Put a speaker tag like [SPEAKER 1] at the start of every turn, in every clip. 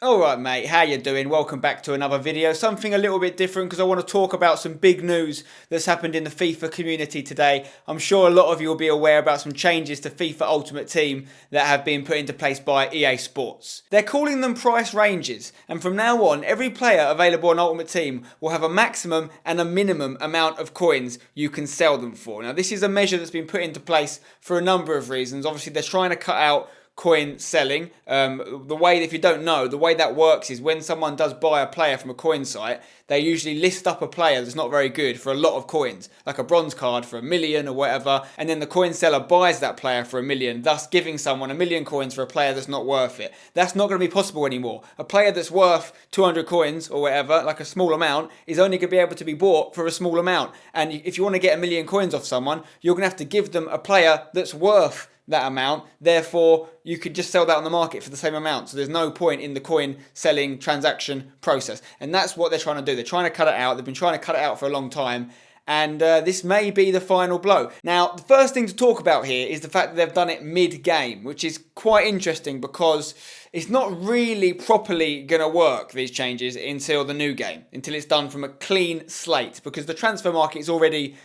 [SPEAKER 1] Alright mate, how you doing? Welcome back to another video. Something a little bit different because I want to talk about some big news that's happened in the FIFA community today. I'm sure a lot of you will be aware about some changes to FIFA Ultimate Team that have been put into place by EA Sports. They're calling them price ranges, and from now on every player available on Ultimate Team will have a maximum and a minimum amount of coins you can sell them for. Now this is a measure that's been put into place for a number of reasons. Obviously they're trying to cut out coin selling. The way, if you don't know, the way that works is when someone does buy a player from a coin site, they usually list up a player that's not very good for a lot of coins, like a bronze card for 1 million or whatever, and then the coin seller buys that player for 1 million, thus giving someone 1 million coins for a player that's not worth it. That's not going to be possible anymore. A player that's worth 200 coins or whatever, like a small amount, is only going to be able to be bought for a small amount. And if you want to get 1 million coins off someone, you're going to have to give them a player that's worth that amount. Therefore you could just sell that on the market for the same amount, so there's no point in the coin selling transaction process, and that's what they're trying to do. They're trying to cut it out. They've been trying to cut it out for a long time, and this may be the final blow. Now the first thing to talk about here is the fact that they've done it mid-game, which is quite interesting because it's not really properly going to work, these changes, until the new game, until it's done from a clean slate, because the transfer market is already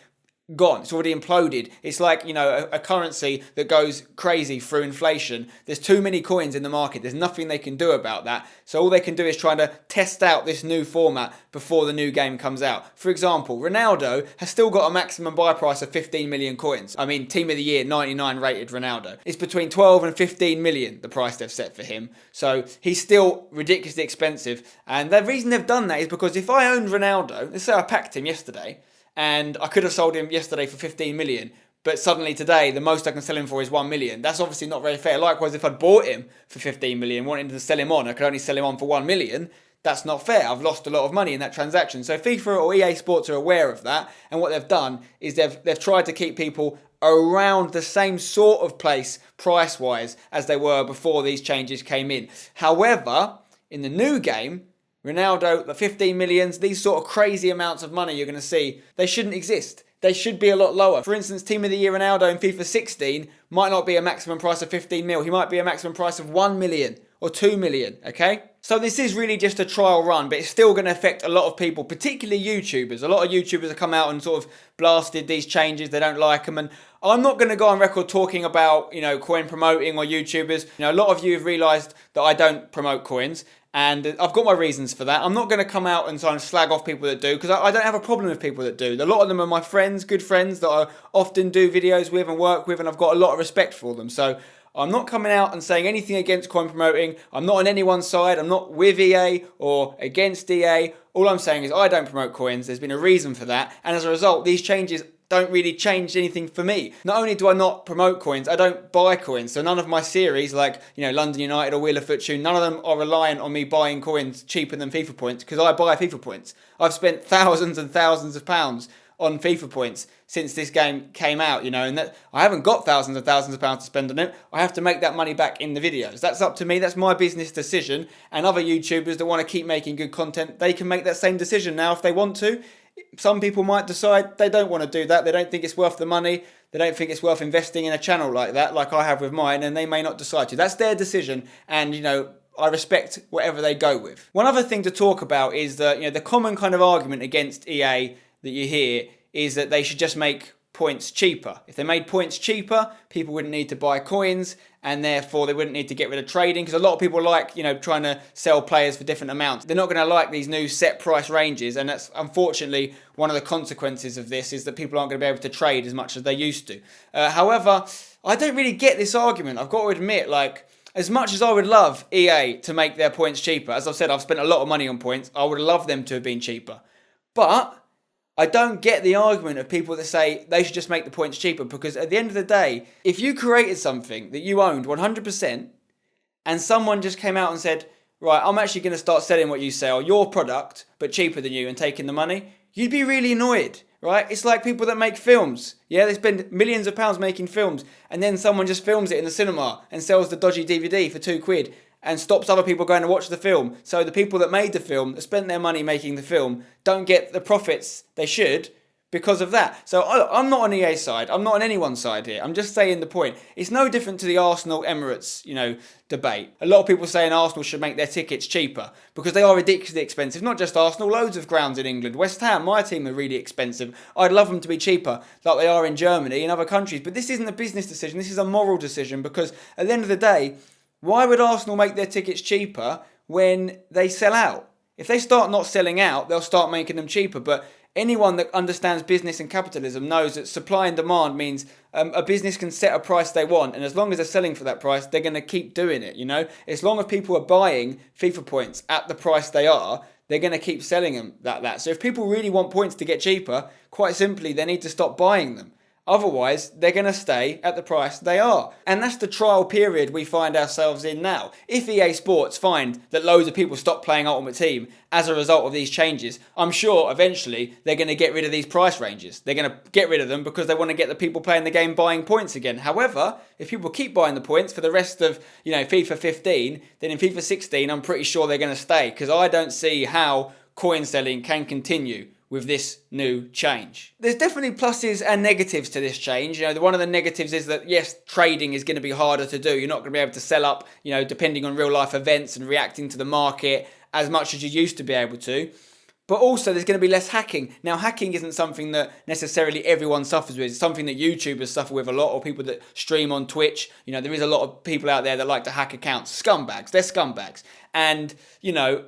[SPEAKER 1] gone. It's already imploded. It's like, you know, a currency that goes crazy through inflation. There's too many coins in the market. There's nothing they can do about that. So all they can do is try to test out this new format before the new game comes out. For example, Ronaldo has still got a maximum buy price of 15 million coins. I mean, Team of the Year, 99 rated Ronaldo. It's between 12 and 15 million, the price they've set for him. So he's still ridiculously expensive. And the reason they've done that is because if I owned Ronaldo, let's say I packed him yesterday, and I could have sold him yesterday for 15 million, but suddenly today the most I can sell him for is 1 million. That's obviously not very fair. Likewise, if I'd bought him for 15 million, wanting to sell him on, I could only sell him on for 1 million. That's not fair. I've lost a lot of money in that transaction. So FIFA or EA Sports are aware of that, and what they've done is they've tried to keep people around the same sort of place price-wise as they were before these changes came in. However, in the new game, Ronaldo, the 15 millions, these sort of crazy amounts of money you're going to see, they shouldn't exist. They should be a lot lower. For instance, Team of the Year Ronaldo in FIFA 16 might not be a maximum price of 15 mil. He might be a maximum price of 1 million or 2 million, okay? So this is really just a trial run, but it's still going to affect a lot of people, particularly YouTubers. A lot of YouTubers have come out and sort of blasted these changes. They don't like them, and I'm not going to go on record talking about, you know, coin promoting or YouTubers. You know, a lot of you have realised that I don't promote coins, and I've got my reasons for that. I'm not going to come out and try and slag off people that do, because I don't have a problem with people that do. A lot of them are my friends, good friends that I often do videos with and work with, and I've got a lot of respect for them. So I'm not coming out and saying anything against coin promoting. I'm not on anyone's side. I'm not with EA or against EA. All I'm saying is I don't promote coins. There's been a reason for that, and as a result, these changes don't really change anything for me. Not only do I not promote coins, I don't buy coins. So none of my series, like, you know, London United or Wheel of Fortune, none of them are reliant on me buying coins cheaper than FIFA points, because I buy FIFA points. I've spent thousands and thousands of pounds on FIFA points since this game came out, you know, and that I haven't got thousands and thousands of pounds to spend on it. I have to make that money back in the videos. That's up to me. That's my business decision. And other YouTubers that want to keep making good content, they can make that same decision now if they want to. Some people might decide they don't want to do that. They don't think it's worth the money. They don't think it's worth investing in a channel like that, like I have with mine, and they may not decide to. That's their decision, and, you know, I respect whatever they go with. One other thing to talk about is that, you know, the common kind of argument against EA that you hear is that they should just make points cheaper. If they made points cheaper, people wouldn't need to buy coins, and therefore they wouldn't need to get rid of trading, because a lot of people like, you know, trying to sell players for different amounts. They're not going to like these new set price ranges, and that's unfortunately one of the consequences of this, is that people aren't going to be able to trade as much as they used to. However, I don't really get this argument. I've got to admit, like, as much as I would love EA to make their points cheaper, as I've said, I've spent a lot of money on points, I would love them to have been cheaper. But I don't get the argument of people that say they should just make the points cheaper, because at the end of the day, if you created something that you owned 100% and someone just came out and said, right, I'm actually going to start selling what you sell, your product, but cheaper than you, and taking the money, you'd be really annoyed, right? It's like people that make films. Yeah, they spend millions of pounds making films, and then someone just films it in the cinema and sells the dodgy DVD for £2 and stops other people going to watch the film. So the people that made the film, that spent their money making the film, don't get the profits they should, because of that. So I'm not on EA's side. I'm not on anyone's side here. I'm just saying the point. It's no different to the Arsenal Emirates, debate. A lot of people saying Arsenal should make their tickets cheaper because they are ridiculously expensive. Not just Arsenal, loads of grounds in England. West Ham, my team, are really expensive. I'd love them to be cheaper like they are in Germany and other countries. But this isn't a business decision. This is a moral decision because at the end of the day, why would Arsenal make their tickets cheaper when they sell out? If they start not selling out, they'll start making them cheaper. But anyone that understands business and capitalism knows that supply and demand means a business can set a price they want, and as long as they're selling for that price, they're going to keep doing it, As long as people are buying FIFA points at the price they are, they're going to keep selling them that. So if people really want points to get cheaper, quite simply, they need to stop buying them. Otherwise, they're going to stay at the price they are. And that's the trial period we find ourselves in now. If EA Sports find that loads of people stop playing Ultimate Team as a result of these changes, I'm sure eventually they're going to get rid of these price ranges. They're going to get rid of them because they want to get the people playing the game buying points again. However, if people keep buying the points for the rest of, FIFA 15, then in FIFA 16, I'm pretty sure they're going to stay because I don't see how coin selling can continue with this new change. There's definitely pluses and negatives to this change. One of the negatives is that, yes, trading is going to be harder to do. You're not going to be able to sell up, depending on real life events and reacting to the market as much as you used to be able to. But also there's going to be less hacking. Now, hacking isn't something that necessarily everyone suffers with. It's something that YouTubers suffer with a lot, or people that stream on Twitch. There is a lot of people out there that like to hack accounts. Scumbags. They're scumbags. And,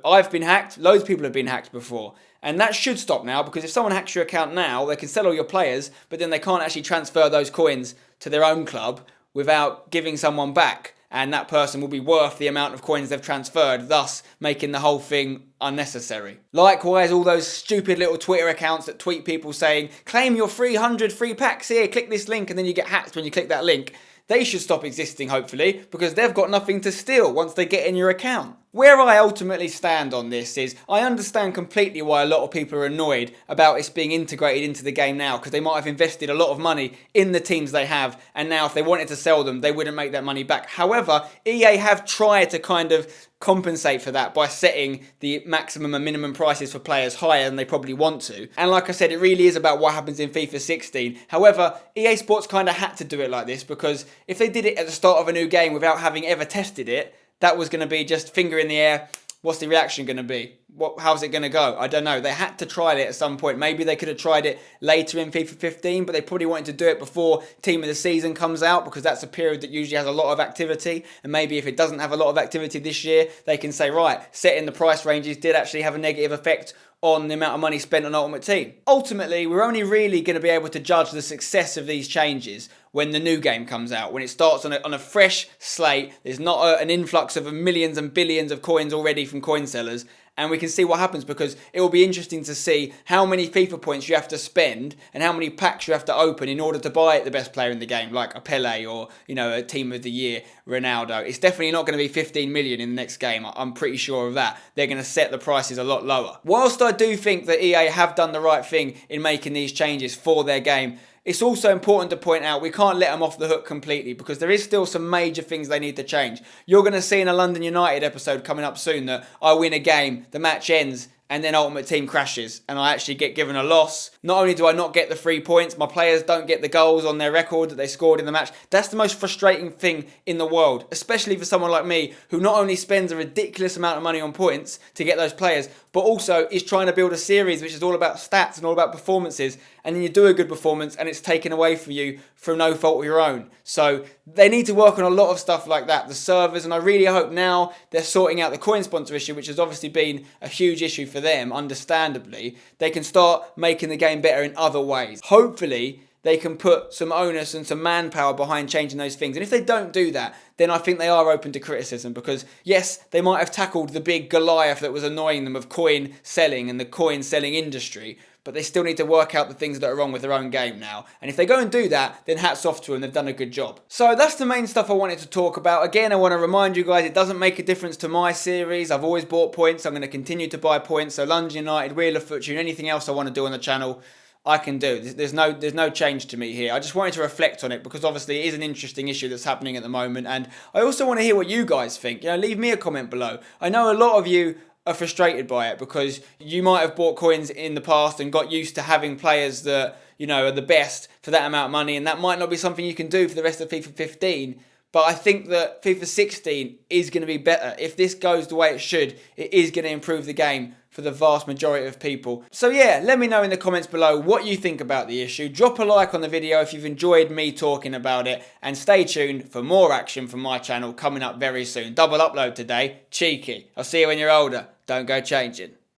[SPEAKER 1] I've been hacked. Loads of people have been hacked before. And that should stop now, because if someone hacks your account now, they can sell all your players, but then they can't actually transfer those coins to their own club without giving someone back. And that person will be worth the amount of coins they've transferred, thus making the whole thing unnecessary. Likewise, all those stupid little Twitter accounts that tweet people saying, claim your 300 free packs here, click this link, and then you get hacked when you click that link. They should stop existing, hopefully, because they've got nothing to steal once they get in your account. Where I ultimately stand on this is, I understand completely why a lot of people are annoyed about it being integrated into the game now, because they might have invested a lot of money in the teams they have, and now if they wanted to sell them, they wouldn't make that money back. However, EA have tried to kind of compensate for that by setting the maximum and minimum prices for players higher than they probably want to. And like I said, it really is about what happens in FIFA 16. However, EA Sports kind of had to do it like this, because if they did it at the start of a new game without having ever tested it, that was going to be just finger in the air. What's the reaction going to be? How's it going to go? I don't know. They had to try it at some point. Maybe they could have tried it later in FIFA 15, but they probably wanted to do it before Team of the Season comes out, because that's a period that usually has a lot of activity. And maybe if it doesn't have a lot of activity this year, they can say, right, setting the price ranges did actually have a negative effect on the amount of money spent on Ultimate Team. Ultimately, we're only really going to be able to judge the success of these changes when the new game comes out, when it starts on a fresh slate. There's not an influx of millions and billions of coins already from coin sellers, and we can see what happens, because it will be interesting to see how many FIFA points you have to spend and how many packs you have to open in order to buy the best player in the game, like a Pele or, a Team of the Year, Ronaldo. It's definitely not going to be 15 million in the next game. I'm pretty sure of that. They're going to set the prices a lot lower. Whilst I do think that EA have done the right thing in making these changes for their game, it's also important to point out we can't let them off the hook completely, because there is still some major things they need to change. You're going to see in a London United episode coming up soon that I win a game, the match ends, and then Ultimate Team crashes, and I actually get given a loss. Not only do I not get the 3 points, my players don't get the goals on their record that they scored in the match. That's the most frustrating thing in the world, especially for someone like me, who not only spends a ridiculous amount of money on points to get those players, but also is trying to build a series which is all about stats and all about performances, and then you do a good performance and it's taken away from you through no fault of your own. So they need to work on a lot of stuff like that, the servers, and I really hope now they're sorting out the coin sponsor issue, which has obviously been a huge issue for them, understandably. They can start making the game better in other ways. Hopefully they can put some onus and some manpower behind changing those things. And if they don't do that, then I think they are open to criticism, because yes, they might have tackled the big Goliath that was annoying them of coin selling and the coin selling industry, but they still need to work out the things that are wrong with their own game now. And if they go and do that, then hats off to them, they've done a good job. So that's the main stuff I wanted to talk about. Again, I want to remind you guys, it doesn't make a difference to my series. I've always bought points, I'm going to continue to buy points. So London United, Wheel of Fortune, anything else I want to do on the channel, I can do. There's no change to me here. I just wanted to reflect on it, because obviously it is an interesting issue that's happening at the moment, and I also want to hear what you guys think. Leave me a comment below. I know a lot of you are frustrated by it, because you might have bought coins in the past and got used to having players that, you know, are the best for that amount of money, and that might not be something you can do for the rest of FIFA 15. But I think that FIFA 16 is going to be better. If this goes the way it should, it is going to improve the game for the vast majority of people. So yeah, let me know in the comments below what you think about the issue. Drop a like on the video if you've enjoyed me talking about it, and stay tuned for more action from my channel coming up very soon. Double upload today, cheeky. I'll see you when you're older. Don't go changing.